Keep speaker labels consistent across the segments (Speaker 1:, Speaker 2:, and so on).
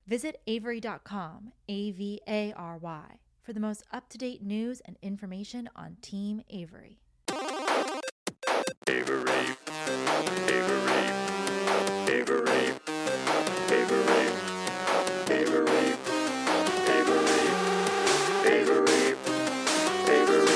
Speaker 1: Visit Avery.com, Avary, for the most up-to-date news and information on Team Avery.
Speaker 2: Avery, Avery, Avery, Avery, Avery, Avery, Avery, Avery,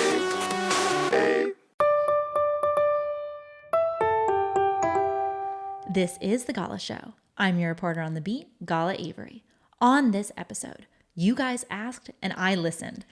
Speaker 1: This is the Gala Show. I'm your reporter on the beat, Gala Avery. On this episode, you guys asked and I listened.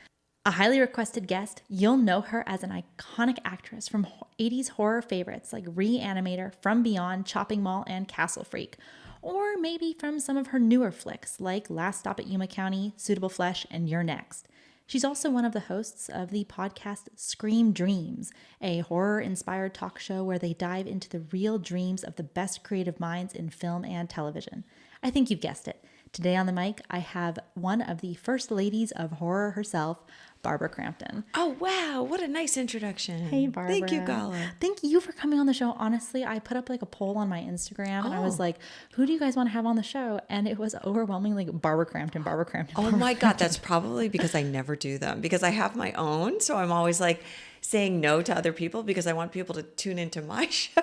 Speaker 1: A highly requested guest, you'll know her as an iconic actress from 80s horror favorites like Reanimator, From Beyond, Chopping Mall, and Castle Freak. Or maybe from some of her newer flicks like Last Stop at Yuma County, Suitable Flesh, and You're Next. She's also one of the hosts of the podcast Scream Dreams, a horror-inspired talk show where they dive into the real dreams of the best creative minds in film and television. I think you've guessed it. Today on the mic, I have one of the first ladies of horror herself, Barbara Crampton.
Speaker 3: Oh, wow. What a nice introduction.
Speaker 1: Hey, Barbara.
Speaker 3: Thank you, Gala.
Speaker 1: Thank you for coming on the show. Honestly, I put up like a poll on my Instagram and I was like, who do you guys want to have on the show? And it was overwhelmingly Barbara Crampton, Barbara Crampton.
Speaker 3: Oh, my God. That's probably because I never do them because I have my own. So I'm always like saying no to other people because I want people to tune into my show.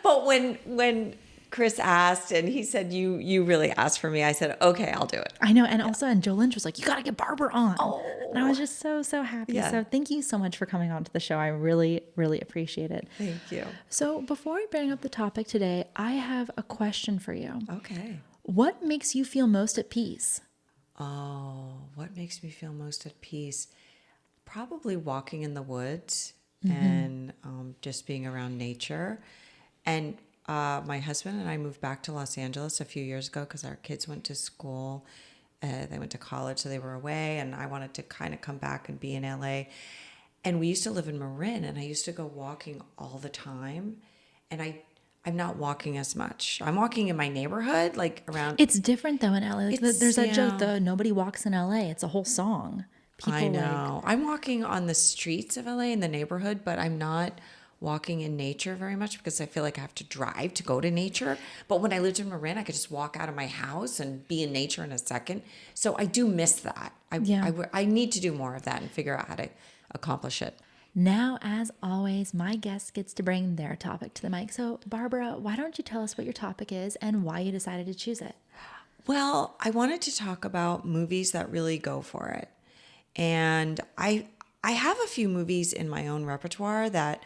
Speaker 3: But when Chris asked and he said, you really asked for me, I said, okay, I'll do it.
Speaker 1: I know. And also, and Joe Lynch was like, you got to get Barbara on.
Speaker 3: Oh.
Speaker 1: And I was just so happy.
Speaker 3: Yeah.
Speaker 1: So thank you so much for coming on to the show. I really, really appreciate it.
Speaker 3: Thank you.
Speaker 1: So before we bring up the topic today, I have a question for you.
Speaker 3: Okay.
Speaker 1: What makes you feel most at peace?
Speaker 3: Oh, what makes me feel most at peace? Probably walking in the woods and just being around nature. And my husband and I moved back to Los Angeles a few years ago because our kids went to school. They went to college, so they were away. And I wanted to kind of come back and be in LA. And we used to live in Marin, and I used to go walking all the time. And I'm not walking as much. I'm walking in my neighborhood, like around.
Speaker 1: It's different though in LA. Like there's that joke,
Speaker 3: yeah.
Speaker 1: though, nobody walks in LA. It's a whole song. People
Speaker 3: I know. I'm walking on the streets of LA in the neighborhood, but I'm not walking in nature very much because I feel like I have to drive to go to nature. But when I lived in Marin, I could just walk out of my house and be in nature in a second. So I do miss that. I need to do more of that and figure out how to accomplish it.
Speaker 1: Now, as always, my guest gets to bring their topic to the mic. So, Barbara, why don't you tell us what your topic is and why you decided to choose it?
Speaker 3: Well, I wanted to talk about movies that really go for it. And I have a few movies in my own repertoire that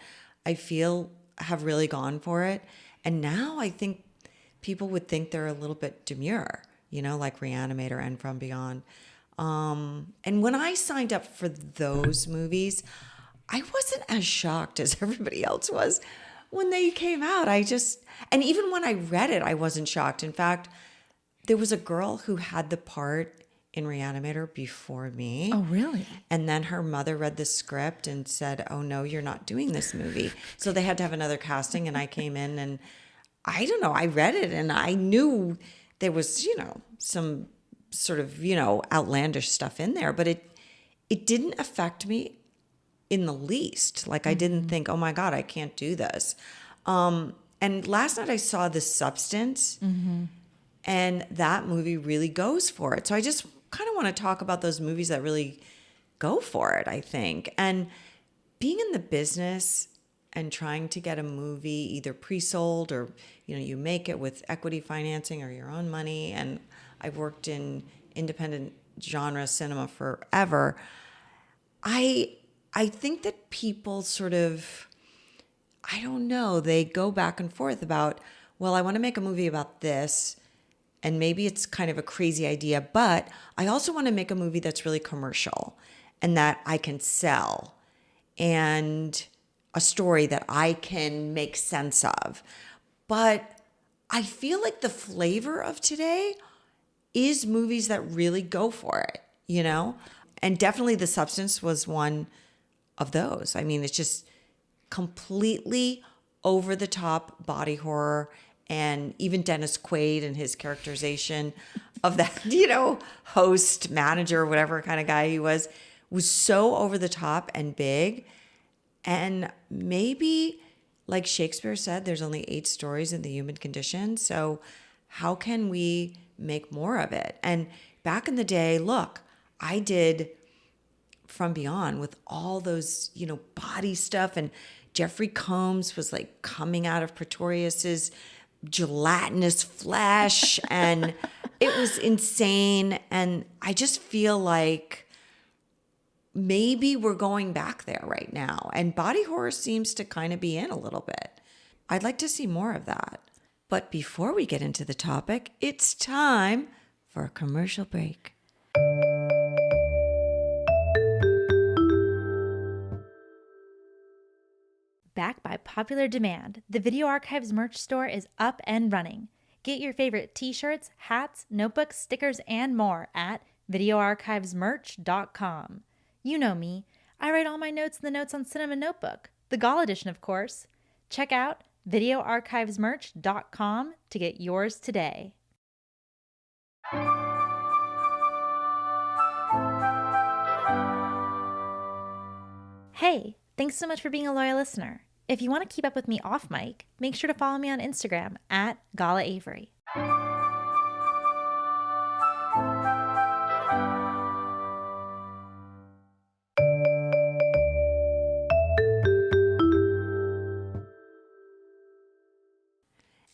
Speaker 3: I feel have really gone for it. And now I think people would think they're a little bit demure, like Reanimator and From Beyond. And when I signed up for those movies, I wasn't as shocked as everybody else was when they came out. And even when I read it, I wasn't shocked. In fact, there was a girl who had the part in Reanimator before me.
Speaker 1: Oh, really?
Speaker 3: And then her mother read the script and said, oh, no, you're not doing this movie. So they had to have another casting. And I came in and I don't know, I read it and I knew there was, some sort of, outlandish stuff in there. But it didn't affect me in the least. Like I didn't think, oh, my God, I can't do this. And last night I saw The Substance. And that movie really goes for it. So I just kind of want to talk about those movies that really go for it, I think. And being in the business and trying to get a movie either pre-sold or, you make it with equity financing or your own money. And I've worked in independent genre cinema forever. I think that people sort of, I don't know, they go back and forth about, well, I want to make a movie about this. And maybe it's kind of a crazy idea, but I also want to make a movie that's really commercial and that I can sell and a story that I can make sense of. But I feel like the flavor of today is movies that really go for it, And definitely The Substance was one of those. I mean, it's just completely over the top body horror. And even Dennis Quaid and his characterization of that, host, manager, whatever kind of guy he was so over the top and big. And maybe, like Shakespeare said, there's only 8 stories in the human condition. So how can we make more of it. And back in the day, look, I did From Beyond with all those, body stuff, and Jeffrey Combs was like coming out of Pretorius's gelatinous flesh, and it was insane. And I just feel like maybe we're going back there right now, and body horror seems to kind of be in a little bit. I'd like to see more of that. But before we get into the topic, it's time for a commercial break.
Speaker 1: Back by popular demand, the Video Archives merch store is up and running. Get your favorite t-shirts, hats, notebooks, stickers, and more at videoarchivesmerch.com. You know me. I write all my notes in the Notes on Cinema notebook, the Gala edition, of course. Check out videoarchivesmerch.com to get yours today. Hey, thanks so much for being a loyal listener. If you want to keep up with me off mic, make sure to follow me on Instagram at Gala Avery.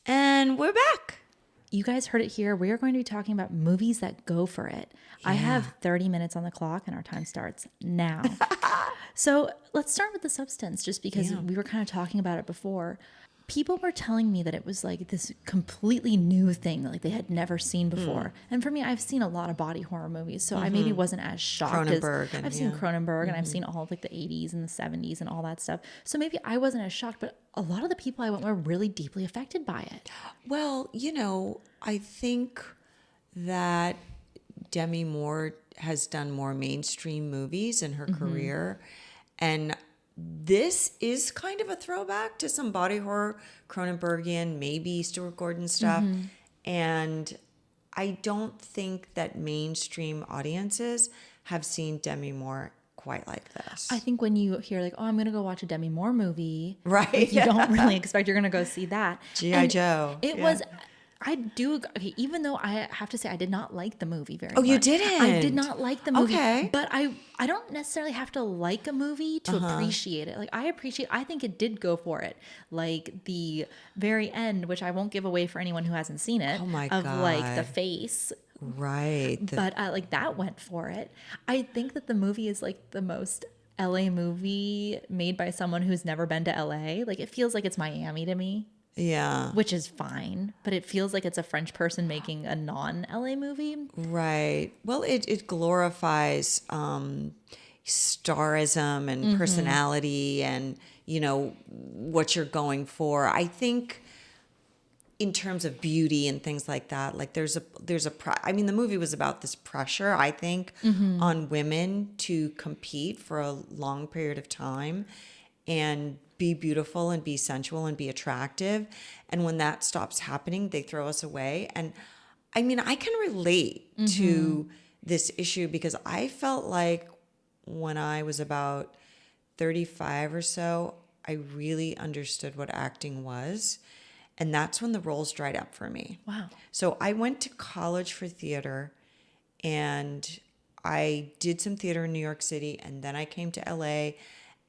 Speaker 3: And we're back.
Speaker 1: You guys heard it here. We are going to be talking about movies that go for it. Yeah. I have 30 minutes on the clock and our time starts now. So let's start with the substance, just because we were kind of talking about it before. People were telling me that it was like this completely new thing, like they had never seen before. And for me, I've seen a lot of body horror movies, so I maybe wasn't as shocked. I've seen Cronenberg, and I've seen all of like the 80s and the 70s and all that stuff. So maybe I wasn't as shocked, but a lot of the people I went were really deeply affected by it.
Speaker 3: Well, I think that Demi Moore has done more mainstream movies in her career, and this is kind of a throwback to some body horror, Cronenbergian, maybe Stuart Gordon stuff. And I don't think that mainstream audiences have seen Demi Moore quite like this.
Speaker 1: I think when you hear like, oh, I'm going to go watch a Demi Moore movie,
Speaker 3: right?
Speaker 1: Like, you don't really expect you're going to go see that.
Speaker 3: G.I. Joe.
Speaker 1: It was... I do, okay, even though I have to say I did not like the movie very much.
Speaker 3: Oh, you didn't?
Speaker 1: I did not like the movie.
Speaker 3: Okay.
Speaker 1: But I don't necessarily have to like a movie to appreciate it. Like, I think it did go for it. Like, the very end, which I won't give away for anyone who hasn't seen it.
Speaker 3: Oh, my
Speaker 1: God. Of, like, the face.
Speaker 3: Right.
Speaker 1: But, like, that went for it. I think that the movie is, like, the most LA movie made by someone who's never been to LA. Like, it feels like it's Miami to me.
Speaker 3: Yeah.
Speaker 1: Which is fine, but it feels like it's a French person making a non-LA movie.
Speaker 3: Right. Well, it glorifies starism and personality and, what you're going for. I think in terms of beauty and things like that, like the movie was about this pressure, I think, on women to compete for a long period of time and be beautiful and be sensual and be attractive. And when that stops happening, they throw us away. And I mean, I can relate to this issue because I felt like when I was about 35 or so, I really understood what acting was. And that's when the roles dried up for me.
Speaker 1: Wow.
Speaker 3: So I went to college for theater, and I did some theater in New York City, and then I came to LA.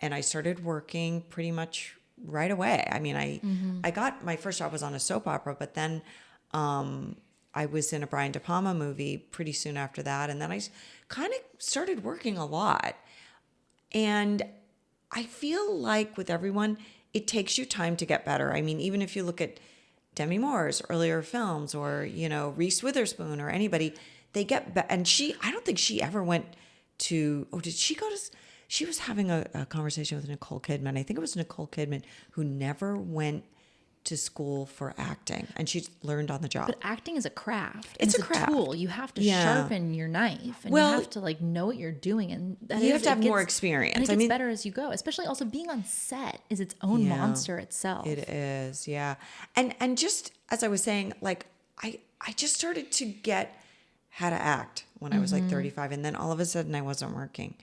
Speaker 3: And I started working pretty much right away. I mean, I got my first job was on a soap opera, but then I was in a Brian De Palma movie pretty soon after that. And then I kind of started working a lot. And I feel like with everyone, it takes you time to get better. I mean, even if you look at Demi Moore's earlier films or, Reese Witherspoon or anybody, they get better. And I don't think she ever went to, did she go to... She was having a conversation with Nicole Kidman. I think it was Nicole Kidman who never went to school for acting, and she learned on the job.
Speaker 1: But acting is a craft.
Speaker 3: It's a craft.
Speaker 1: Tool. You have to sharpen your knife, and you have to know what you're doing, and
Speaker 3: you have to have more experience.
Speaker 1: And it gets better as you go. Especially also being on set is its own monster itself.
Speaker 3: It is, yeah. And just as I was saying, like I just started to get how to act when I was like 35, and then all of a sudden I wasn't working.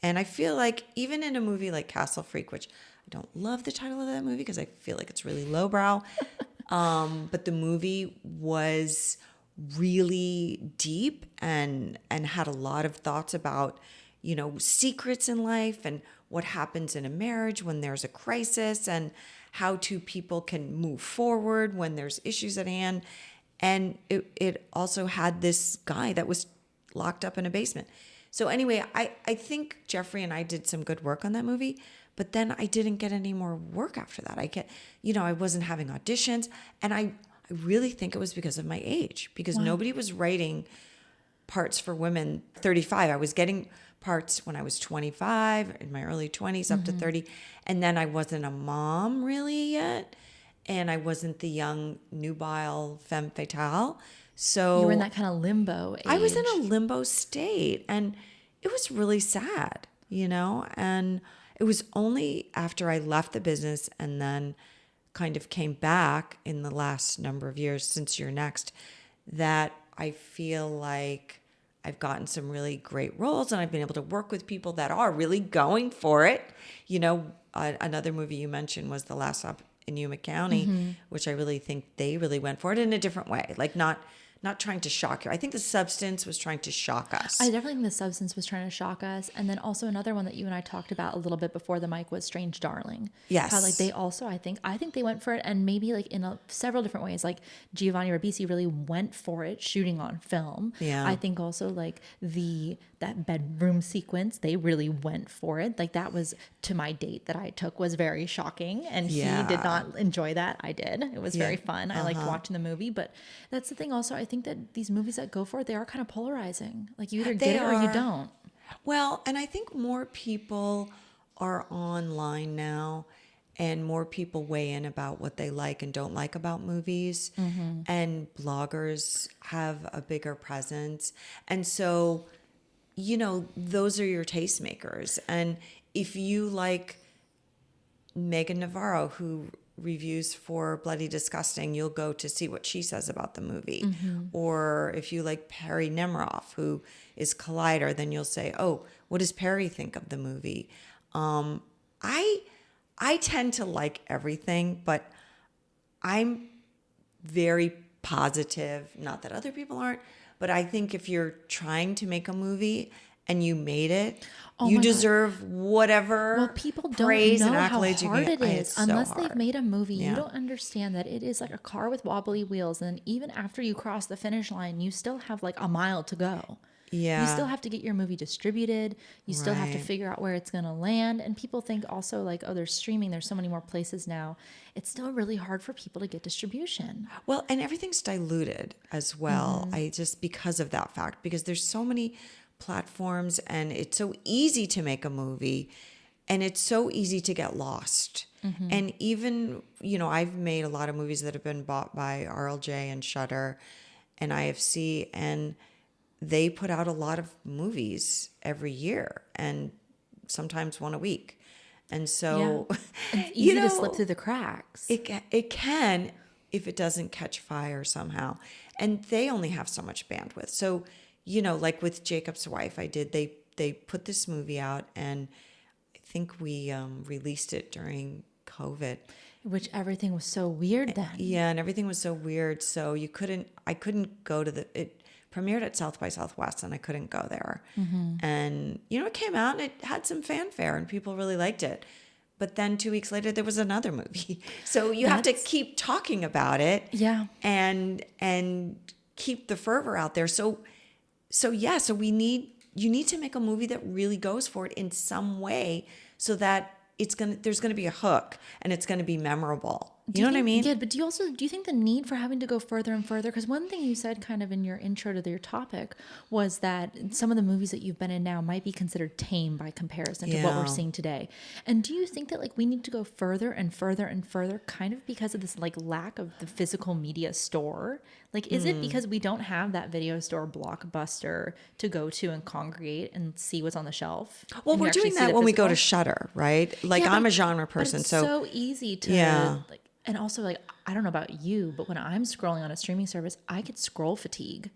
Speaker 3: And I feel like even in a movie like Castle Freak, which I don't love the title of that movie because I feel like it's really lowbrow, but the movie was really deep and had a lot of thoughts about, secrets in life and what happens in a marriage when there's a crisis and how two people can move forward when there's issues at hand. And it also had this guy that was locked up in a basement. So anyway, I think Jeffrey and I did some good work on that movie, but then I didn't get any more work after that. I wasn't having auditions, and I really think it was because of my age, because nobody was writing parts for women 35. I was getting parts when I was 25, in my early 20s, up to 30, and then I wasn't a mom really yet, and I wasn't the young nubile femme fatale. So
Speaker 1: You were in that kind of limbo age.
Speaker 3: I was in a limbo state, and it was really sad, and it was only after I left the business and then kind of came back in the last number of years since You're Next that I feel like I've gotten some really great roles, and I've been able to work with people that are really going for it. Another movie you mentioned was The Last Stop in Yuma County, which I really think they really went for it in a different way, like not trying to shock you. I think The Substance was trying to shock us.
Speaker 1: I definitely think The Substance was trying to shock us. And then also another one that you and I talked about a little bit before the mic was Strange Darling.
Speaker 3: Yes.
Speaker 1: How they also, I think they went for it, and maybe in several different ways. Like Giovanni Ribisi really went for it shooting on film.
Speaker 3: Yeah.
Speaker 1: I think also that bedroom sequence, they really went for it. Like that was, to my date that I took, was very shocking, and he did not enjoy that. I did. It was very fun. I liked watching the movie, but that's the thing also. I think that these movies that go for it, they are kind of polarizing. Like you either get it or you don't.
Speaker 3: Well, and I think more people are online now, and more people weigh in about what they like and don't like about movies. And bloggers have a bigger presence. And so, those are your tastemakers. And if you like Megan Navarro, who reviews for Bloody Disgusting, you'll go to see what she says about the movie. Or if you like Perry Nemiroff, who is Collider, then you'll say, oh, what does Perry think of the movie? I tend to like everything, but I'm very positive, not that other people aren't, but I think if you're trying to make a movie and you made it, you deserve whatever
Speaker 1: people
Speaker 3: praise
Speaker 1: don't know
Speaker 3: and
Speaker 1: how
Speaker 3: accolades you
Speaker 1: hard
Speaker 3: can
Speaker 1: it
Speaker 3: get.
Speaker 1: is
Speaker 3: It's so
Speaker 1: unless
Speaker 3: hard.
Speaker 1: they've made a movie.
Speaker 3: Yeah.
Speaker 1: You don't understand that it is like a car with wobbly wheels, and even after you cross the finish line, you still have like a mile to go.
Speaker 3: Yeah.
Speaker 1: You still have to get your movie distributed. You still have to
Speaker 3: Right.
Speaker 1: figure out where it's going to land. And people think also like, oh, there's streaming. There's so many more places now. It's still really hard for people to get distribution.
Speaker 3: Well, and everything's diluted as well. I just, because of that fact, because there's so many platforms, and it's so easy to make a movie, and it's so easy to get lost. And even, I've made a lot of movies that have been bought by RLJ and Shudder and IFC, and they put out a lot of movies every year, and sometimes one a week. And so,
Speaker 1: It's easy to slip through the cracks.
Speaker 3: it can, if it doesn't catch fire somehow. And they only have so much bandwidth. So, like with Jacob's Wife, they put this movie out, and I think we released it during COVID.
Speaker 1: Which everything was so weird then.
Speaker 3: Yeah, and everything was so weird. So I couldn't go to it premiered at South by Southwest, and I couldn't go there. And, it came out and it had some fanfare and people really liked it. But then 2 weeks later, there was another movie. So you have to keep talking about it.
Speaker 1: Yeah.
Speaker 3: And keep the fervor out there. So you need to make a movie that really goes for it in some way, so that there's gonna be a hook and it's gonna be memorable. You know what I mean?
Speaker 1: Yeah, but do you think the need for having to go further and further? Because one thing you said kind of in your intro to your topic was that some of the movies that you've been in now might be considered tame by comparison to what we're seeing today. And do you think that we need to go further and further and further, kind of because of this lack of the physical media store? Is it because we don't have that video store Blockbuster to go to and congregate and see what's on the shelf?
Speaker 3: Well,
Speaker 1: and
Speaker 3: we're
Speaker 1: actually
Speaker 3: doing
Speaker 1: see
Speaker 3: that
Speaker 1: the
Speaker 3: when we go to
Speaker 1: physical?
Speaker 3: Shudder, right?
Speaker 1: Yeah,
Speaker 3: I'm
Speaker 1: but-
Speaker 3: a genre
Speaker 1: but
Speaker 3: person,
Speaker 1: it's
Speaker 3: so
Speaker 1: so easy to
Speaker 3: Yeah.
Speaker 1: and also I don't know about you, but when I'm scrolling on a streaming service, I get scroll fatigue.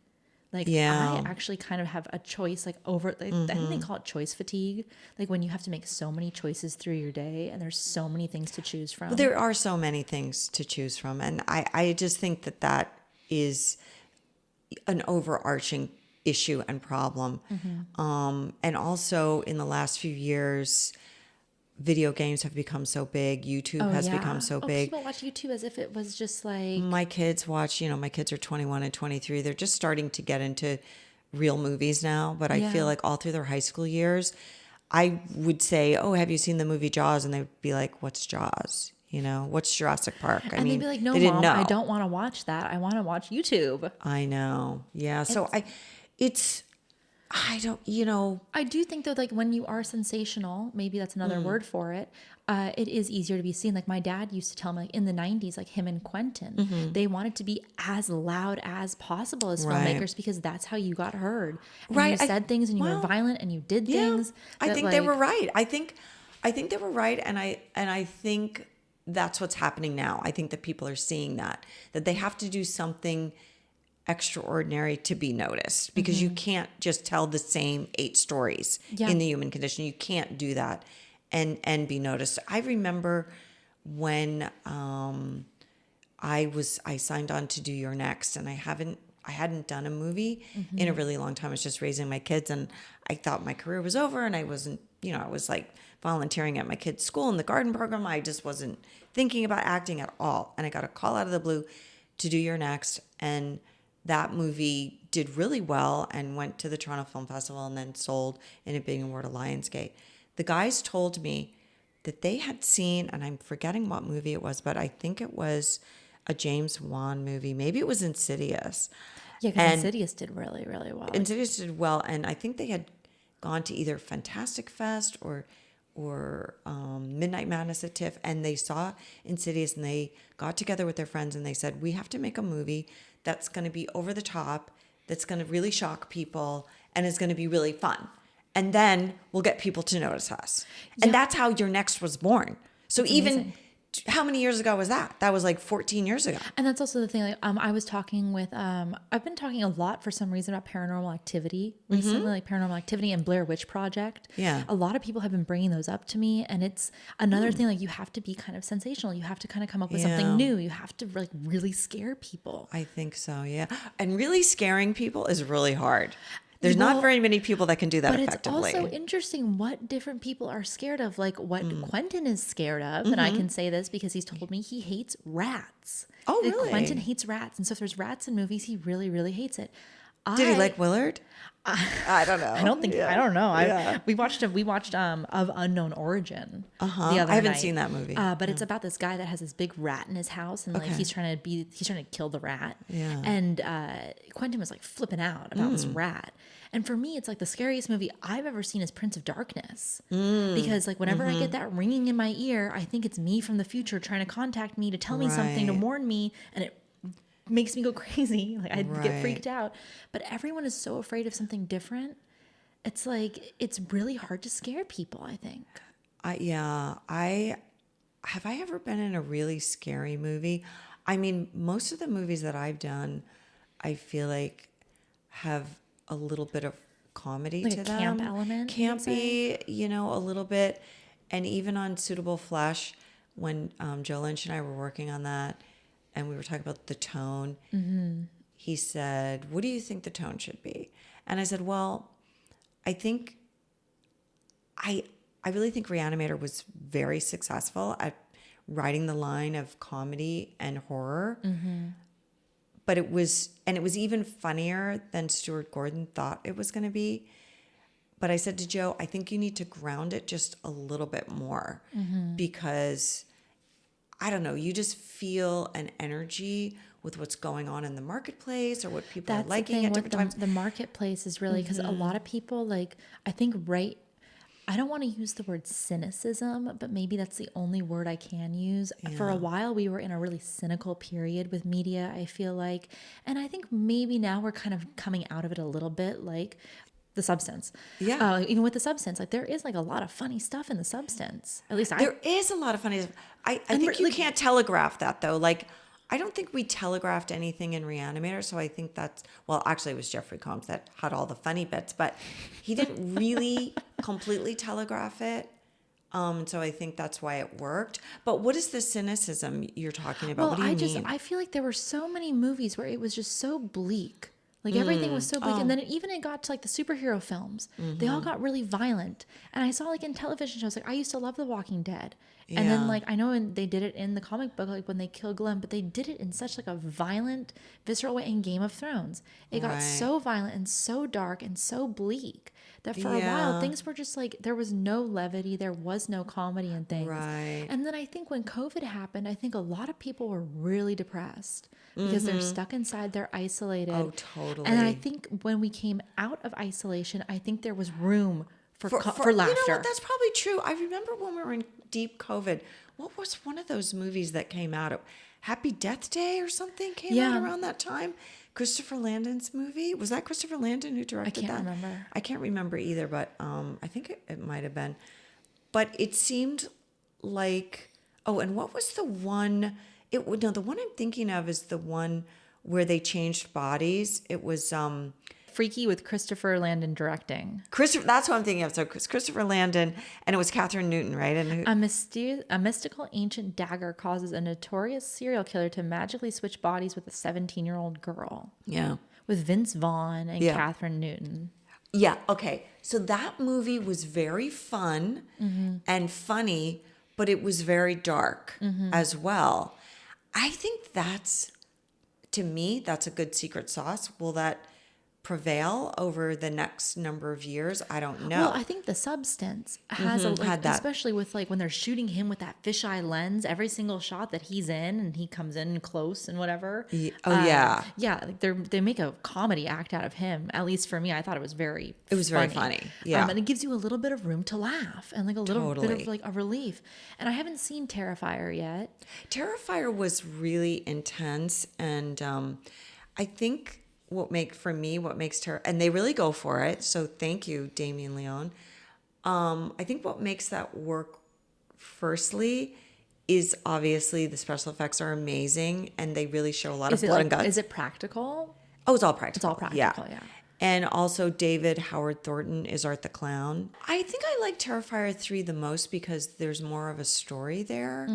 Speaker 3: Yeah.
Speaker 1: I actually kind of have a choice over. I think they call it choice fatigue. When you have to make so many choices through your day, and there's so many things to choose from.
Speaker 3: there are so many things to choose from, and I just think that is, an overarching issue and problem. And also in the last few years, video games have become so big. YouTube has become so big.
Speaker 1: People watch YouTube as if it was just like
Speaker 3: My kids watch, my kids are 21 and 23. They're just starting to get into real movies now. But I feel like all through their high school years, I would say, oh, have you seen the movie Jaws? And they'd be like, what's Jaws? What's Jurassic Park?
Speaker 1: and they'd be like, no,
Speaker 3: they didn't
Speaker 1: Mom,
Speaker 3: know.
Speaker 1: I don't want to watch that. I want to watch YouTube.
Speaker 3: I know. Yeah. So
Speaker 1: I do think though, like when you are sensational, maybe that's another word for it. It is easier to be seen. Like my dad used to tell me, like in the 90s, like him and Quentin, they wanted to be as loud as possible as filmmakers because that's how you got heard. And
Speaker 3: Right.
Speaker 1: you said things and you were violent and you did things.
Speaker 3: I
Speaker 1: that,
Speaker 3: think they
Speaker 1: like-
Speaker 3: were right. I think they were right, and I think that's what's happening now. I think that people are seeing that they have to do something extraordinary to be noticed, because you can't just tell the same 8 stories in the human condition. You can't do that and be noticed. I remember when I signed on to do Your Next, and I hadn't done a movie in a really long time. I was just raising my kids, and I thought my career was over, and I wasn't, I was like volunteering at my kids' school in the garden program. I just wasn't thinking about acting at all. And I got a call out of the blue to do Your Next, and that movie did really well and went to the Toronto Film Festival and then sold in a big award at Lionsgate. The guys told me that they had seen, and I'm forgetting what movie it was, but I think it was a James Wan movie. Maybe it was Insidious.
Speaker 1: Yeah, because Insidious did really, really well.
Speaker 3: Insidious did well, and I think they had gone to either Fantastic Fest or Midnight Madness at TIFF, and they saw Insidious, and they got together with their friends and they said, we have to make a movie that's going to be over the top, that's going to really shock people, and is going to be really fun. And then we'll get people to notice us. Yeah. And that's how Your Next was born. So that's even amazing. How many years ago was that? That was like 14 years ago.
Speaker 1: And that's also the thing. Like, I was talking with, I've been talking a lot for some reason about Paranormal Activity recently, like Paranormal Activity and Blair Witch Project.
Speaker 3: Yeah.
Speaker 1: A lot of people have been bringing those up to me. And it's another thing, like you have to be kind of sensational. You have to kind of come up with something new. You have to like really scare people.
Speaker 3: I think so, yeah. And really scaring people is really hard. There's not very many people that can do that effectively.
Speaker 1: But it's also interesting what different people are scared of, like what Quentin is scared of. And I can say this because he's told me he hates rats.
Speaker 3: Oh, really?
Speaker 1: Quentin hates rats. And so if there's rats in movies, he really, really hates it.
Speaker 3: Did he like Willard? I don't know.
Speaker 1: I don't think. Yeah. I don't know. Yeah. We watched Of Unknown Origin the other night.
Speaker 3: I haven't seen that movie.
Speaker 1: But it's about this guy that has this big rat in his house, and like he's trying to kill the rat.
Speaker 3: Yeah.
Speaker 1: And Quentin was like flipping out about this rat. And for me, it's like the scariest movie I've ever seen is Prince of Darkness, because like whenever I get that ringing in my ear, I think it's me from the future trying to contact me to tell me something, to warn me, and it makes me go crazy. Like I get freaked out. But everyone is so afraid of something different. It's like it's really hard to scare people, I think.
Speaker 3: Have I ever been in a really scary movie? I mean, most of the movies that I've done, I feel like have a little bit of comedy
Speaker 1: like
Speaker 3: to
Speaker 1: a
Speaker 3: them.
Speaker 1: Camp element,
Speaker 3: Campy, a little bit. And even on Suitable Flesh, when Joe Lynch and I were working on that, and we were talking about the tone, he said, what do you think the tone should be? And I said, well, I really think Reanimator was very successful at riding the line of comedy and horror. But it was even funnier than Stuart Gordon thought it was going to be. But I said to Joe, I think you need to ground it just a little bit more, because I don't know, you just feel an energy with what's going on in the marketplace or what people are liking at different times.
Speaker 1: The marketplace is really, because a lot of people, like, I think I don't want to use the word cynicism, but maybe that's the only word I can use. Yeah. For a while, we were in a really cynical period with media, I feel like. And I think maybe now we're kind of coming out of it a little bit, like The Substance. Yeah. Even with The Substance, like there is like a lot of funny stuff in The Substance. At least
Speaker 3: there is a lot of funny stuff. I think you can't telegraph that though. Like, I don't think we telegraphed anything in Reanimator, so I think actually it was Jeffrey Combs that had all the funny bits, but he didn't really completely telegraph it. So I think that's why it worked. But what is the cynicism you're talking about? What do you mean?
Speaker 1: I feel like there were so many movies where it was just so bleak. Like everything was so bleak. And then it got to like the superhero films. They all got really violent. And I saw like in television shows, like I used to love The Walking Dead. And then like I know they did it in the comic book, like when they killed Glenn, but they did it in such like a violent, visceral way in Game of Thrones. It got so violent and so dark and so bleak that for a while things were just like there was no levity, there was no comedy and things.
Speaker 3: Right.
Speaker 1: And then I think when COVID happened, I think a lot of people were really depressed because they're stuck inside, they're isolated.
Speaker 3: Oh, totally.
Speaker 1: And I think when we came out of isolation, I think there was room for laughter.
Speaker 3: You know what? That's probably true. I remember when we were in deep COVID, what was one of those movies that came out? Happy Death Day or something came out around that time. Christopher Landon's movie. Was that Christopher Landon who directed that?
Speaker 1: I can't remember.
Speaker 3: I can't remember either, but I think it might have been. But it seemed like, and what was the one? The one I'm thinking of is the one where they changed bodies. It was
Speaker 1: Freaky with Christopher Landon directing.
Speaker 3: That's what I'm thinking of. So it's Christopher Landon, and it was Catherine Newton, right? And
Speaker 1: a mystical ancient dagger causes a notorious serial killer to magically switch bodies with a 17-year-old girl.
Speaker 3: Yeah.
Speaker 1: With Vince Vaughn and Catherine Newton.
Speaker 3: Yeah. Okay. So that movie was very fun and funny, but it was very dark as well. I think to me, that's a good secret sauce. Will that prevail over the next number of years? I don't know.
Speaker 1: Well, I think the substance has especially with like when they're shooting him with that fisheye lens, every single shot that he's in and he comes in close and whatever. Yeah, like they make a comedy act out of him. At least for me, I thought it was very
Speaker 3: funny. Yeah,
Speaker 1: and it gives you a little bit of room to laugh and like a little bit of like a relief. And I haven't seen Terrifier yet.
Speaker 3: Terrifier was really intense, and I think what makes and they really go for it. So thank you, Damien Leone. I think what makes that work, firstly, is obviously the special effects are amazing and they really show a lot of blood and guts.
Speaker 1: Is it practical?
Speaker 3: Oh, it's all practical.
Speaker 1: It's all practical, yeah.
Speaker 3: And also David Howard Thornton is Art the Clown. I think I like Terrifier 3 the most because there's more of a story there.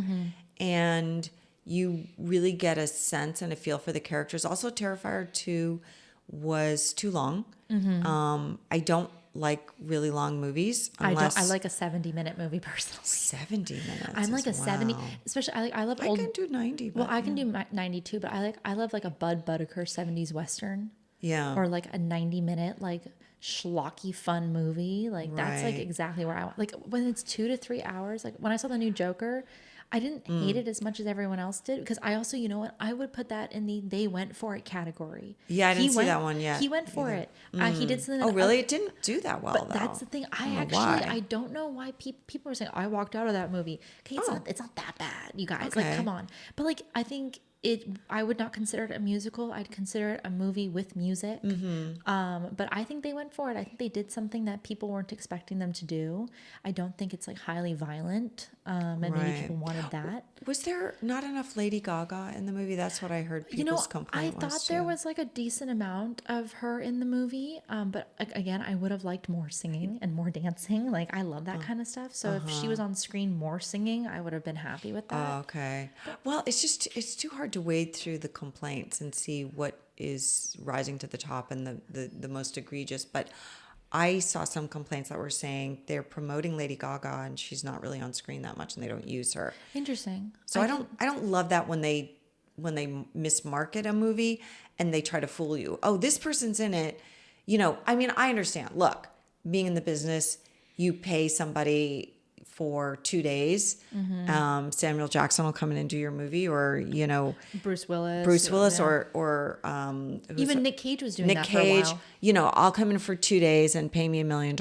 Speaker 3: And you really get a sense and a feel for the characters. Also, Terrifier 2 was too long. I don't like really long movies.
Speaker 1: I like a 70-minute movie personally.
Speaker 3: 70 minutes.
Speaker 1: I'm like a 70, especially I love old.
Speaker 3: I can do 90.
Speaker 1: Well, I can do 92, but I love like a Bud Budaker 70s Western.
Speaker 3: Yeah.
Speaker 1: Or like a 90-minute like schlocky fun movie. Like that's like exactly where I want. Like when it's 2 to 3 hours. Like when I saw the new Joker, I didn't hate it as much as everyone else did because I also, you know what, I would put that in the they went for it category.
Speaker 3: Yeah, I didn't see that one yet.
Speaker 1: He went for it. He did something.
Speaker 3: Oh, really? It didn't do that well,
Speaker 1: but
Speaker 3: though.
Speaker 1: that's the thing. I don't know why people were saying I walked out of that movie. Okay, it's not that bad, you guys.
Speaker 3: Okay.
Speaker 1: Like, come on. But like, I think I would not consider it a musical. I'd consider it a movie with music. But I think they went for it. I think they did something that people weren't expecting them to do. I don't think it's like highly violent. And maybe people wanted that.
Speaker 3: Was there not enough Lady Gaga in the movie? That's what I heard people's complaint was.
Speaker 1: I thought there was like a decent amount of her in the movie. But again, I would have liked more singing and more dancing. Like I love that kind of stuff. So if she was on screen more singing, I would have been happy with that.
Speaker 3: Oh, okay. Well, it's too hard to wade through the complaints and see what is rising to the top and the most egregious. But I saw some complaints that were saying they're promoting Lady Gaga and she's not really on screen that much and they don't use her.
Speaker 1: Interesting.
Speaker 3: So I don't love that when they mismarket a movie and they try to fool you. Oh, this person's in it. You know, I mean, I understand. Look, being in the business, you pay somebody for 2 days. Samuel Jackson will come in and do your movie, or you know,
Speaker 1: Bruce Willis,
Speaker 3: or
Speaker 1: even Nick Cage was doing
Speaker 3: Nick
Speaker 1: that
Speaker 3: Cage.
Speaker 1: for a while.
Speaker 3: You know, I'll come in for 2 days and pay me $1 million,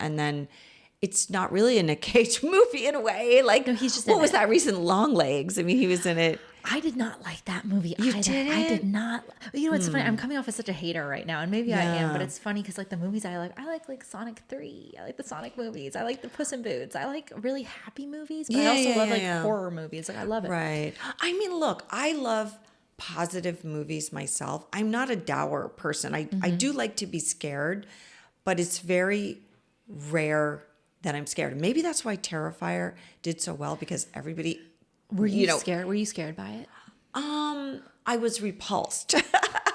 Speaker 3: and then it's not really a Nick Cage movie in a way. Like,
Speaker 1: no, he's just
Speaker 3: what was that recent Longlegs? I mean, he was in it.
Speaker 1: I did not like that movie either.
Speaker 3: Didn't?
Speaker 1: I did not. You know, it's funny. I'm coming off as such a hater right now, and maybe I am, but it's funny because like the movies I like Sonic 3. I like the Sonic movies. I like the Puss in Boots. I like really happy movies, but I also love like horror movies. Like I love it.
Speaker 3: Right. I mean, look, I love positive movies myself. I'm not a dour person. I do like to be scared, but it's very rare that I'm scared. Maybe that's why Terrifier did so well, because everybody.
Speaker 1: Were you scared? Were you scared by it?
Speaker 3: I was repulsed.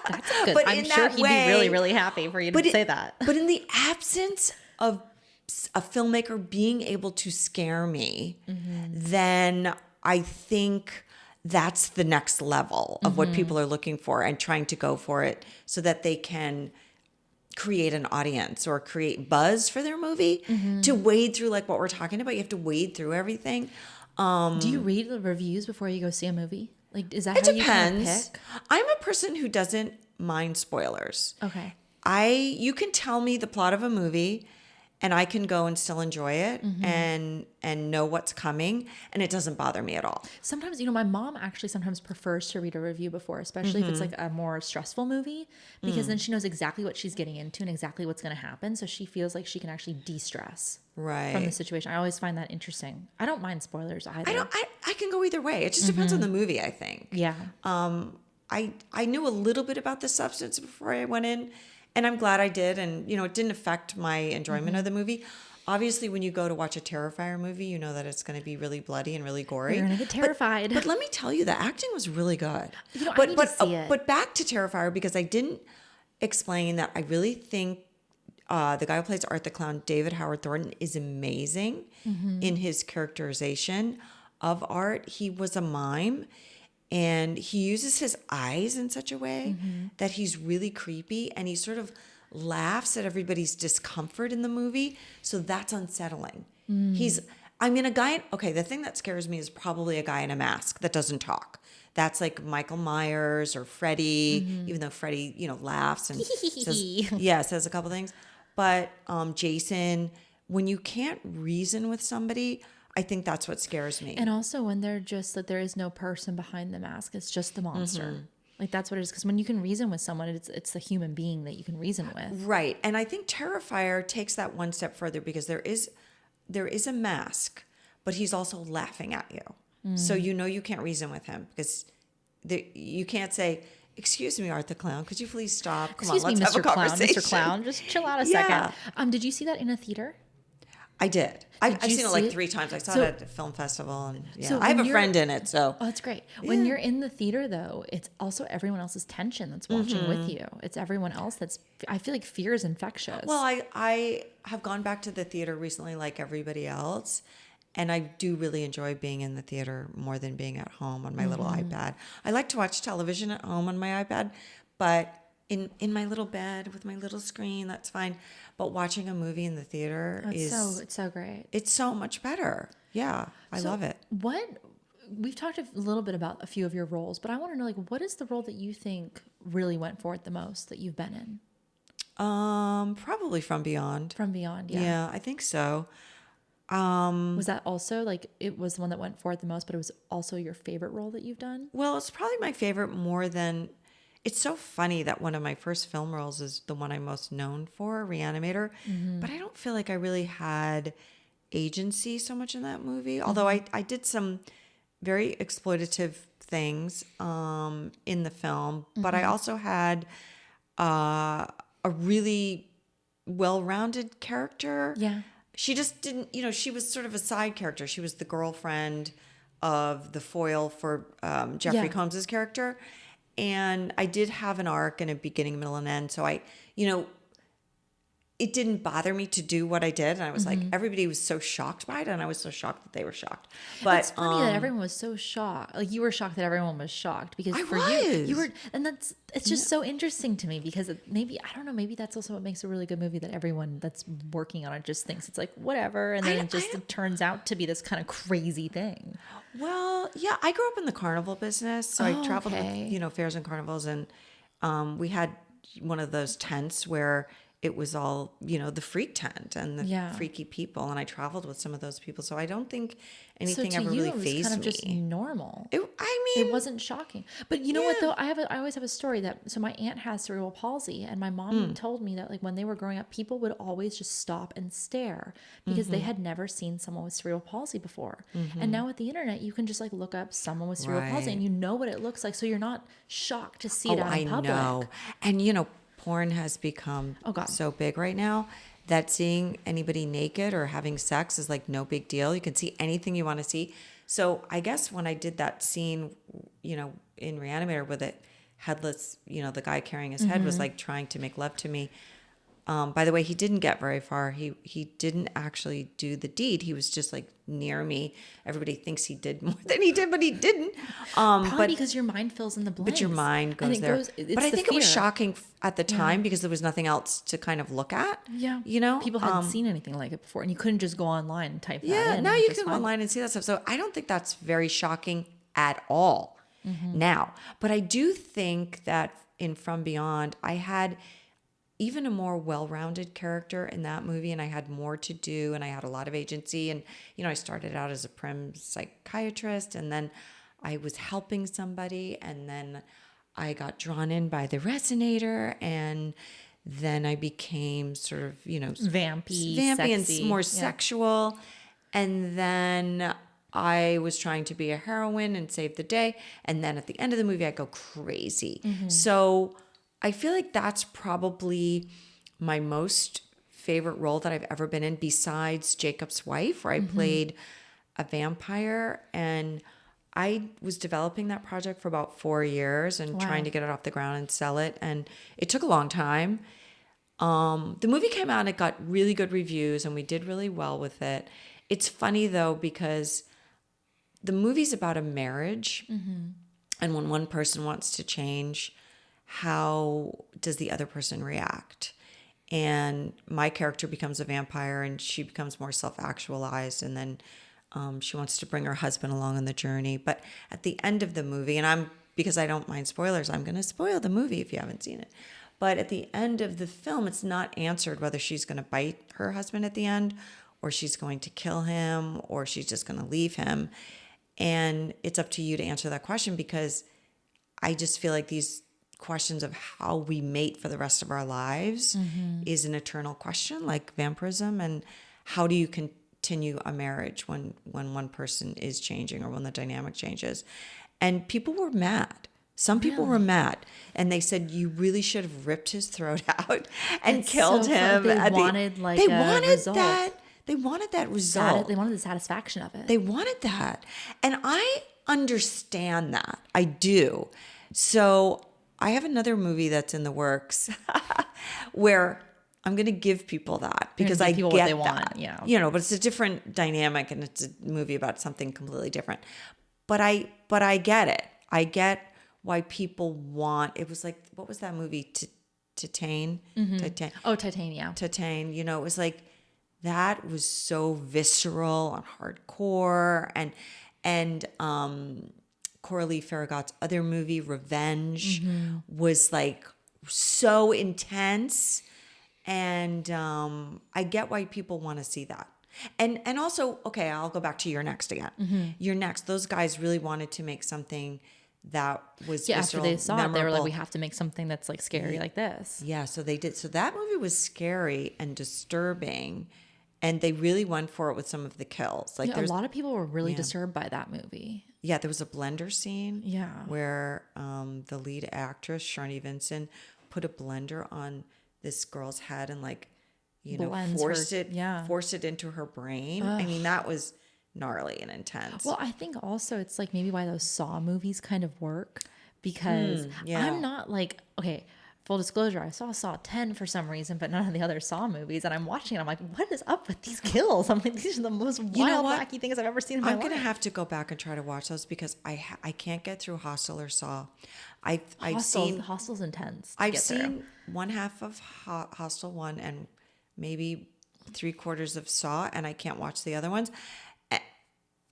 Speaker 1: That's good.
Speaker 3: But
Speaker 1: I'm
Speaker 3: in
Speaker 1: sure
Speaker 3: that
Speaker 1: he'd
Speaker 3: way-
Speaker 1: be really, really happy for you to say that.
Speaker 3: But in the absence of a filmmaker being able to scare me, then I think that's the next level of what people are looking for and trying to go for it so that they can create an audience or create buzz for their movie. To wade through like what we're talking about, you have to wade through everything.
Speaker 1: Do you read the reviews before you go see a movie? Like, is that
Speaker 3: It
Speaker 1: how you kind of
Speaker 3: depends.
Speaker 1: pick?
Speaker 3: I'm a person who doesn't mind spoilers.
Speaker 1: Okay.
Speaker 3: You can tell me the plot of a movie and I can go and still enjoy it and know what's coming, and it doesn't bother me at all.
Speaker 1: Sometimes, my mom actually sometimes prefers to read a review before, especially if it's like a more stressful movie, because then she knows exactly what she's getting into and exactly what's going to happen. So she feels like she can actually de-stress from the
Speaker 3: Right.
Speaker 1: situation. I always find that interesting. I don't mind spoilers either.
Speaker 3: I can go either way. It just depends on the movie, I think.
Speaker 1: Yeah.
Speaker 3: I knew a little bit about the substance before I went in, and I'm glad I did. And, it didn't affect my enjoyment of the movie. Obviously, when you go to watch a Terrifier movie, you know that it's going to be really bloody and really gory.
Speaker 1: You're going to get terrified.
Speaker 3: But let me tell you, the acting was really good.
Speaker 1: I need to see it.
Speaker 3: But back to Terrifier, because I didn't explain that I really think the guy who plays Art the Clown, David Howard Thornton, is amazing in his characterization of Art. He was a mime. And he uses his eyes in such a way that he's really creepy, and he sort of laughs at everybody's discomfort in the movie. So that's unsettling. A guy, okay, the thing that scares me is probably a guy in a mask that doesn't talk. That's like Michael Myers or Freddy, even though Freddy, laughs and says a couple things. But Jason, when you can't reason with somebody, I think that's what scares me.
Speaker 1: And also when they're just that there is no person behind the mask, it's just the monster. Like that's what it is. Because when you can reason with someone, it's the human being that you can reason with.
Speaker 3: Right. And I think Terrifier takes that one step further because there is a mask, but he's also laughing at you. So you can't reason with him because you can't say, "Excuse me, Art the Clown, could you please stop? Come
Speaker 1: Excuse
Speaker 3: on,
Speaker 1: me,
Speaker 3: let's
Speaker 1: Mr.
Speaker 3: have a
Speaker 1: Clown,
Speaker 3: conversation."
Speaker 1: Mr. Clown, just chill out a
Speaker 3: Yeah.
Speaker 1: second. Did you see that in a theater?
Speaker 3: I did. I've
Speaker 1: you
Speaker 3: seen it
Speaker 1: see
Speaker 3: like
Speaker 1: it?
Speaker 3: 3 times. I saw
Speaker 1: So-
Speaker 3: it at a film festival, and
Speaker 1: So
Speaker 3: I have
Speaker 1: when
Speaker 3: a
Speaker 1: you're-
Speaker 3: friend in it. So
Speaker 1: Oh, that's great. When you're in the theater, though, it's also everyone else's tension that's watching with you. It's everyone else I feel like fear is infectious.
Speaker 3: well, I have gone back to the theater recently, like everybody else, and I do really enjoy being in the theater more than being at home on my little iPad. I like to watch television at home on my iPad, but in my little bed with my little screen, that's fine. But watching a movie in the theater
Speaker 1: it's so great.
Speaker 3: it's so much better. Yeah, I love it.
Speaker 1: We've talked a little bit about a few of your roles, but I want to know, what is the role that you think really went for it the most that you've been in?
Speaker 3: Probably From Beyond.
Speaker 1: From Beyond,
Speaker 3: Yeah, I think so.
Speaker 1: Was that also it was the one that went for it the most, but it was also your favorite role that you've done?
Speaker 3: Well, it's probably my favorite more than. It's so funny that one of my first film roles is the one I'm most known for, Reanimator. But I don't feel like I really had agency so much in that movie. Although I did some very exploitative things in the film. But I also had a really well-rounded character.
Speaker 1: Yeah.
Speaker 3: She just didn't, she was sort of a side character. She was the girlfriend of the foil for Jeffrey
Speaker 1: Yeah.
Speaker 3: Combs's character. And I did have an arc and a beginning, middle, and end. So it didn't bother me to do what I did. And I was like, everybody was so shocked by it. And I was so shocked that they were shocked. But
Speaker 1: It's funny that everyone was so shocked. Like you were shocked that everyone was shocked because
Speaker 3: I
Speaker 1: for
Speaker 3: was.
Speaker 1: you were, and it's just so interesting to me because maybe, I don't know, maybe that's also what makes a really good movie, that everyone that's working on it just thinks it's like whatever. And then it turns out to be this kind of crazy thing.
Speaker 3: Well, yeah, I grew up in the carnival business. So I traveled
Speaker 1: okay.
Speaker 3: with, fairs and carnivals. And we had one of those tents where it was all, the freak tent and the freaky people. And I traveled with some of those people. So I don't think anything
Speaker 1: so to
Speaker 3: ever
Speaker 1: you,
Speaker 3: really
Speaker 1: it was
Speaker 3: fazed
Speaker 1: kind of
Speaker 3: me.
Speaker 1: just normal.
Speaker 3: It
Speaker 1: It wasn't shocking. But you know what though? I always have a story so my aunt has cerebral palsy, and my mom told me that when they were growing up, people would always just stop and stare because they had never seen someone with cerebral palsy before. And now with the internet, you can just look up someone with cerebral palsy and you know what it looks like, so you're not shocked to see it out in public.
Speaker 3: know. And porn has become so big right now that seeing anybody naked or having sex is no big deal. You can see anything you want to see. So I guess when I did that scene, in Reanimator with it headless, the guy carrying his head was like trying to make love to me. By the way, he didn't get very far. He didn't actually do the deed. He was just like near me. Everybody thinks he did more than he did, but he didn't.
Speaker 1: Probably because your mind fills in the blanks.
Speaker 3: But your mind goes there. But I think it was shocking at the time because there was nothing else to kind of look at.
Speaker 1: Yeah.
Speaker 3: People
Speaker 1: hadn't seen anything like it before, and you couldn't just go online and type that in.
Speaker 3: Yeah, now you can go online and see that stuff. So I don't think that's very shocking at all now. But I do think that in From Beyond, I had even a more well-rounded character in that movie, and I had more to do, and I had a lot of agency. And I started out as a prim psychiatrist, and then I was helping somebody, and then I got drawn in by the resonator, and then I became sort of
Speaker 1: vampy
Speaker 3: sexy, and more sexual, and then I was trying to be a heroine and save the day, and then at the end of the movie I go crazy. So I feel like that's probably my most favorite role that I've ever been in, besides Jacob's Wife, where I played a vampire. And I was developing that project for about 4 years and trying to get it off the ground and sell it. And it took a long time. The movie came out and it got really good reviews, and we did really well with it. It's funny though, because the movie's about a marriage, and when one person wants to change, how does the other person react? And my character becomes a vampire, and she becomes more self-actualized, and then she wants to bring her husband along on the journey. But at the end of the movie, and because I don't mind spoilers, I'm going to spoil the movie if you haven't seen it. But at the end of the film, it's not answered whether she's going to bite her husband at the end, or she's going to kill him, or she's just going to leave him. And it's up to you to answer that question, because I just feel like these questions of how we mate for the rest of our lives is an eternal question, like vampirism. And how do you continue a marriage when one person is changing, or when the dynamic changes? And people were mad. Some people were mad, and they said you really should have ripped his throat out and killed him.
Speaker 1: They wanted result.
Speaker 3: that. They wanted that result.
Speaker 1: They wanted the satisfaction of it.
Speaker 3: They wanted that. And I understand that. I do. So I have another movie that's in the works where I'm going to give people that, because I get
Speaker 1: what they
Speaker 3: that.
Speaker 1: Want. Yeah.
Speaker 3: But it's a different dynamic, and it's a movie about something completely different. But I get it. I get why people want. It was like, what was that movie? Titane. Titane.
Speaker 1: Oh, Titane. Yeah.
Speaker 3: Titane. It was like, that was so visceral and hardcore, and Coralie Farragut's other movie, Revenge, was like so intense. And I get why people want to see that. And also, okay, I'll go back to You're Next again. You're Next. Those guys really wanted to make something that was
Speaker 1: after they saw
Speaker 3: memorable.
Speaker 1: it, they were like, we have to make something that's like scary like this.
Speaker 3: Yeah, so they did. So that movie was scary and disturbing. And they really went for it with some of the kills. Like,
Speaker 1: a lot of people were really disturbed by that movie.
Speaker 3: Yeah, there was a blender scene.
Speaker 1: Yeah.
Speaker 3: Where the lead actress, Sharni Vincent, put a blender on this girl's head and forced it into her brain. Ugh. I mean, that was gnarly and intense.
Speaker 1: Well, I think also it's like maybe why those Saw movies kind of work, because I'm not like, okay, full disclosure, I saw Saw 10 for some reason, but none of the other Saw movies. And I'm watching it, I'm like, what is up with these kills? I'm like, these are the most wild, wacky things I've ever seen in my life.
Speaker 3: I'm going to have to go back and try to watch those, because I can't get through Hostel or Saw.
Speaker 1: Hostel's intense.
Speaker 3: I've seen one half of Hostel 1 and maybe 3/4 of Saw, and I can't watch the other ones.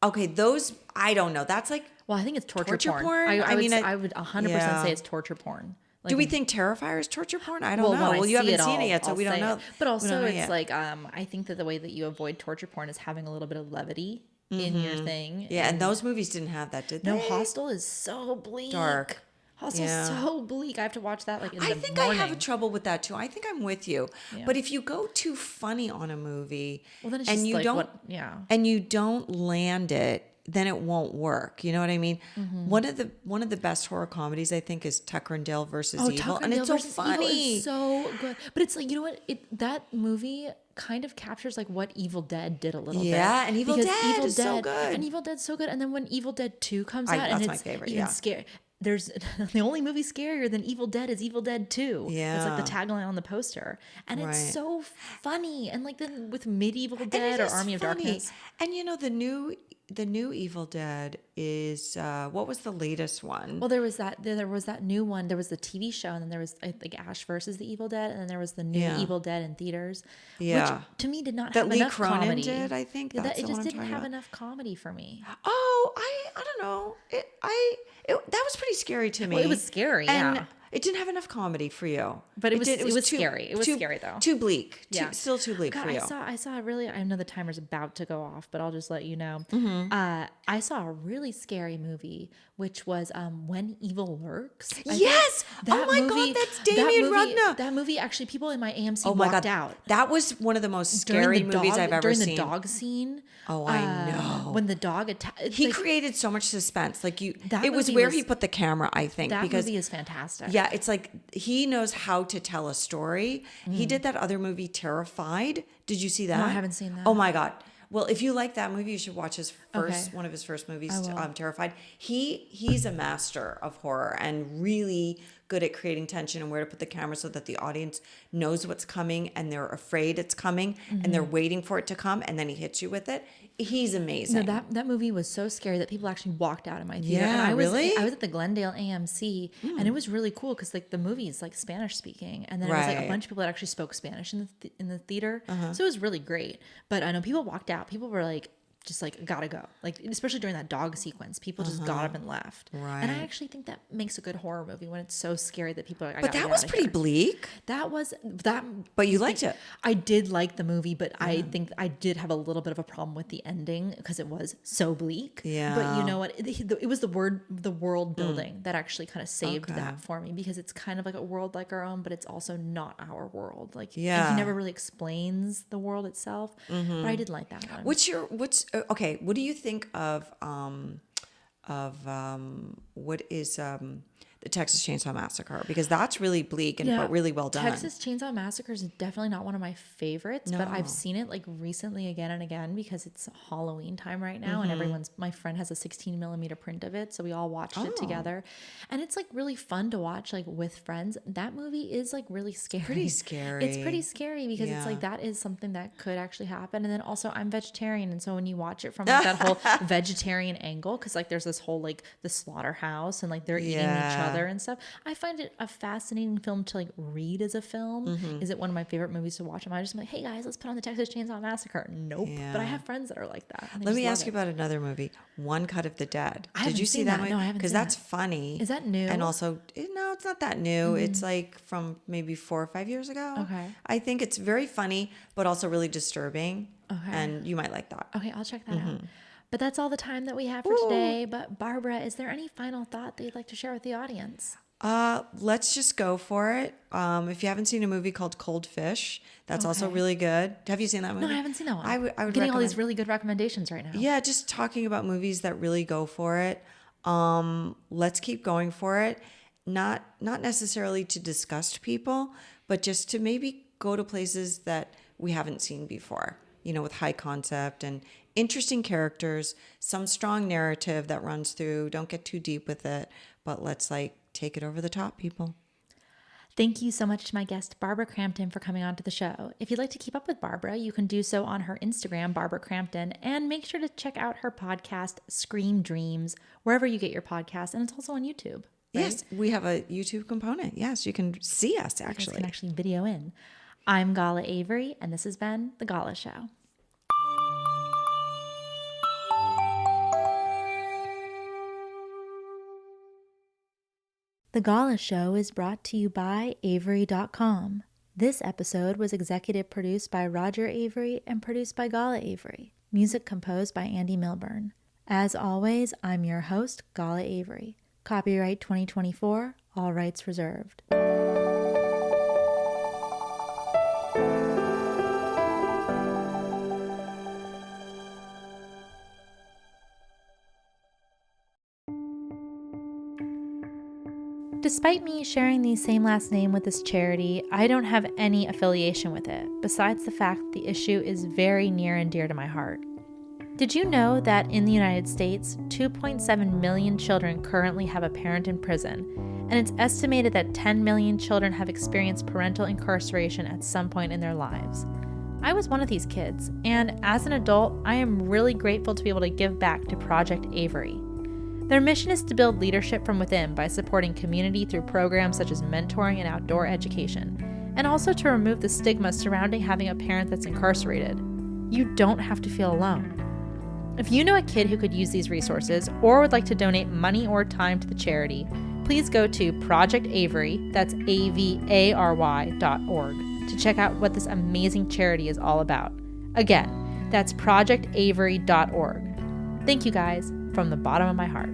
Speaker 3: Okay, those, I don't know. That's like,
Speaker 1: well, I think it's torture porn. I would 100% say it's torture porn. Like,
Speaker 3: do we think Terrifier is torture porn? I don't know. Well, you haven't seen it yet, so we don't know.
Speaker 1: But also, it's like, I think that the way that you avoid torture porn is having a little bit of levity in your thing.
Speaker 3: Yeah, and those movies didn't have that, did they?
Speaker 1: No, Hostel is so bleak.
Speaker 3: Dark.
Speaker 1: Hostel's so bleak. I have to watch that like in the morning.
Speaker 3: I think I have a trouble with that too. I think I'm with you. Yeah. But if you go too funny on a movie, well, then it's and you don't land it, then it won't work. You know what I mean? Mm-hmm. One of the best horror comedies, I think, is Tucker and Dale versus Evil, and it's so funny.
Speaker 1: It's so good. But it's like, you know what? That movie kind of captures like what Evil Dead did a little bit.
Speaker 3: Yeah, and Evil Dead is so good.
Speaker 1: And Evil Dead's so good. And then when Evil Dead 2 comes out, and it's
Speaker 3: my favorite,
Speaker 1: even scary. there's the only movie scarier than Evil Dead is Evil Dead 2.
Speaker 3: Yeah.
Speaker 1: It's like the tagline on the poster. And
Speaker 3: Right.
Speaker 1: it's so funny. And like then with Medieval
Speaker 3: And
Speaker 1: Dead
Speaker 3: it
Speaker 1: or
Speaker 3: is
Speaker 1: Army of
Speaker 3: funny.
Speaker 1: Darkness.
Speaker 3: And the new Evil Dead is what was the latest one?
Speaker 1: Well, there was that new one. There was the TV show, and then there was like Ash versus the Evil Dead, and then there was the new
Speaker 3: Yeah.
Speaker 1: Evil Dead in theaters.
Speaker 3: Yeah.
Speaker 1: Which to me did not
Speaker 3: That
Speaker 1: have
Speaker 3: Lee
Speaker 1: enough
Speaker 3: Cronin
Speaker 1: comedy.
Speaker 3: did, I think.
Speaker 1: Yeah,
Speaker 3: That's
Speaker 1: it
Speaker 3: the
Speaker 1: just
Speaker 3: one I'm
Speaker 1: didn't
Speaker 3: talking
Speaker 1: have
Speaker 3: about.
Speaker 1: enough comedy for me.
Speaker 3: Oh, I don't know. That was pretty scary to me.
Speaker 1: Well, it was scary,
Speaker 3: and
Speaker 1: yeah.
Speaker 3: It didn't have enough comedy for you.
Speaker 1: But it was
Speaker 3: too-
Speaker 1: scary. It was
Speaker 3: too-
Speaker 1: scary, though.
Speaker 3: Too bleak.
Speaker 1: Yeah.
Speaker 3: Still too bleak
Speaker 1: God,
Speaker 3: for you.
Speaker 1: I saw a really. I know the timer's about to go off, but I'll just let you know. I saw a really scary movie, which was When Evil Lurks. I think
Speaker 3: Yes! Oh my God, that's Damien Rudna.
Speaker 1: That movie, actually, people in my AMC
Speaker 3: Oh my
Speaker 1: walked
Speaker 3: God.
Speaker 1: out.
Speaker 3: That was one of the most
Speaker 1: During
Speaker 3: scary
Speaker 1: the
Speaker 3: movies
Speaker 1: dog-
Speaker 3: I've ever
Speaker 1: during
Speaker 3: seen.
Speaker 1: the dog scene.
Speaker 3: Oh, I know.
Speaker 1: When the dog attacked.
Speaker 3: He created so much suspense. Like
Speaker 1: That
Speaker 3: it was
Speaker 1: movie
Speaker 3: where
Speaker 1: was-
Speaker 3: he put the camera, I think.
Speaker 1: That
Speaker 3: because
Speaker 1: movie is fantastic.
Speaker 3: yeah, it's like he knows how to tell a story. He did that other movie, Terrified. Did you see that?
Speaker 1: No, I haven't seen that.
Speaker 3: Oh my God. Well, if you like that movie, you should watch his first
Speaker 1: Okay.
Speaker 3: one of his first movies,
Speaker 1: I will.
Speaker 3: Terrified. He's a master of horror and really good at creating tension and where to put the camera so that the audience knows what's coming and they're afraid it's coming and they're waiting for it to come and then he hits you with it. He's amazing.
Speaker 1: No, that movie was so scary that people actually walked out of my theater.
Speaker 3: Yeah,
Speaker 1: and I was,
Speaker 3: really?
Speaker 1: I was at the Glendale AMC, and it was really cool because like the movie is like Spanish speaking, and then it was like a
Speaker 3: Right.
Speaker 1: bunch of people that actually spoke Spanish in the theater, so it was really great. But I know people walked out. People were like, just like gotta go, like especially during that dog sequence, people just got up and left. And I
Speaker 3: Right.
Speaker 1: actually think that makes a good horror movie when it's so scary that people are like,
Speaker 3: But that was pretty bleak.
Speaker 1: That was that.
Speaker 3: But you liked it.
Speaker 1: I did like the movie, but I think I did have a little bit of a problem with the ending because it was so bleak.
Speaker 3: Yeah.
Speaker 1: But you know what? It was the world building that actually kind of saved
Speaker 3: Okay.
Speaker 1: that for me because it's kind of like a world like our own, but it's also not our world. Like
Speaker 3: Yeah.
Speaker 1: he never really explains the world itself. But I did like that one.
Speaker 3: Okay, what do you think of what is the Texas Chainsaw Massacre? Because that's really bleak and but really well done.
Speaker 1: Texas Chainsaw Massacre is definitely not one of my favorites, but I've seen it like recently again and again because it's Halloween time right now, and my friend has a 16mm print of it, so we all watched it together, and it's like really fun to watch like with friends. That movie is like really scary.
Speaker 3: Pretty scary.
Speaker 1: It's pretty scary because it's
Speaker 3: Yeah.
Speaker 1: like that is something that could actually happen, and then also I'm vegetarian, and so when you watch it from like that whole vegetarian angle, because like there's this whole like the slaughterhouse and like they're eating each
Speaker 3: Yeah.
Speaker 1: other and stuff. I find it a fascinating film to like read as a film. Is it one of my favorite movies to watch? Am I just like, hey guys, let's put on the Texas Chainsaw Massacre? Nope. But I
Speaker 3: Yeah.
Speaker 1: have friends that are like that. and they
Speaker 3: Let
Speaker 1: just
Speaker 3: me
Speaker 1: love
Speaker 3: ask you
Speaker 1: it.
Speaker 3: about another movie, One Cut of the Dead.
Speaker 1: I
Speaker 3: Did
Speaker 1: haven't
Speaker 3: you see
Speaker 1: seen
Speaker 3: that
Speaker 1: that.
Speaker 3: movie?
Speaker 1: No, I haven't
Speaker 3: Because
Speaker 1: seen
Speaker 3: that's
Speaker 1: that.
Speaker 3: funny.
Speaker 1: Is that new?
Speaker 3: And also, no, it's not that new. It's like from maybe 4 or 5 years ago.
Speaker 1: Okay.
Speaker 3: I think it's very funny, but also really disturbing.
Speaker 1: Okay.
Speaker 3: And you might like that.
Speaker 1: Okay, I'll check that out. But that's all the time that we have for today. But Barbara, is there any final thought that you'd like to share with the audience?
Speaker 3: Let's just go for it. If you haven't seen a movie called Cold Fish, that's also
Speaker 1: Okay.
Speaker 3: really good. Have you seen that movie?
Speaker 1: No, I haven't seen that one.
Speaker 3: I would
Speaker 1: I'm getting all these
Speaker 3: recommend-
Speaker 1: really good recommendations right now.
Speaker 3: Yeah, just talking about movies that really go for it. Let's keep going for it. Not necessarily to disgust people, but just to maybe go to places that we haven't seen before, with high concept and interesting characters, some strong narrative that runs through. Don't get too deep with it, but let's like take it over the top, people.
Speaker 1: Thank you so much to my guest, Barbara Crampton, for coming on to the show. If you'd like to keep up with Barbara, you can do so on her Instagram, Barbara Crampton, and make sure to check out her podcast, Scream Dreams, wherever you get your podcasts, and it's also on YouTube. Right?
Speaker 3: Yes, we have a YouTube component. Yes, you can see us
Speaker 1: You guys
Speaker 3: actually.
Speaker 1: can actually video in. I'm Gala Avery, and this has been The Gala Show. The Gala Show is brought to you by Avery.com. This episode was executive produced by Roger Avery and produced by Gala Avery. Music composed by Andy Milburn. As always, I'm your host, Gala Avery. Copyright 2024, all rights reserved. Despite me sharing the same last name with this charity, I don't have any affiliation with it, besides the fact that the issue is very near and dear to my heart. Did you know that in the United States, 2.7 million children currently have a parent in prison, and it's estimated that 10 million children have experienced parental incarceration at some point in their lives? I was one of these kids, and as an adult, I am really grateful to be able to give back to Project Avery. Their mission is to build leadership from within by supporting community through programs such as mentoring and outdoor education, and also to remove the stigma surrounding having a parent that's incarcerated. You don't have to feel alone. If you know a kid who could use these resources or would like to donate money or time to the charity, please go to Project Avery, that's AVARY.org, to check out what this amazing charity is all about. Again, that's projectavery.org. Thank you guys from the bottom of my heart.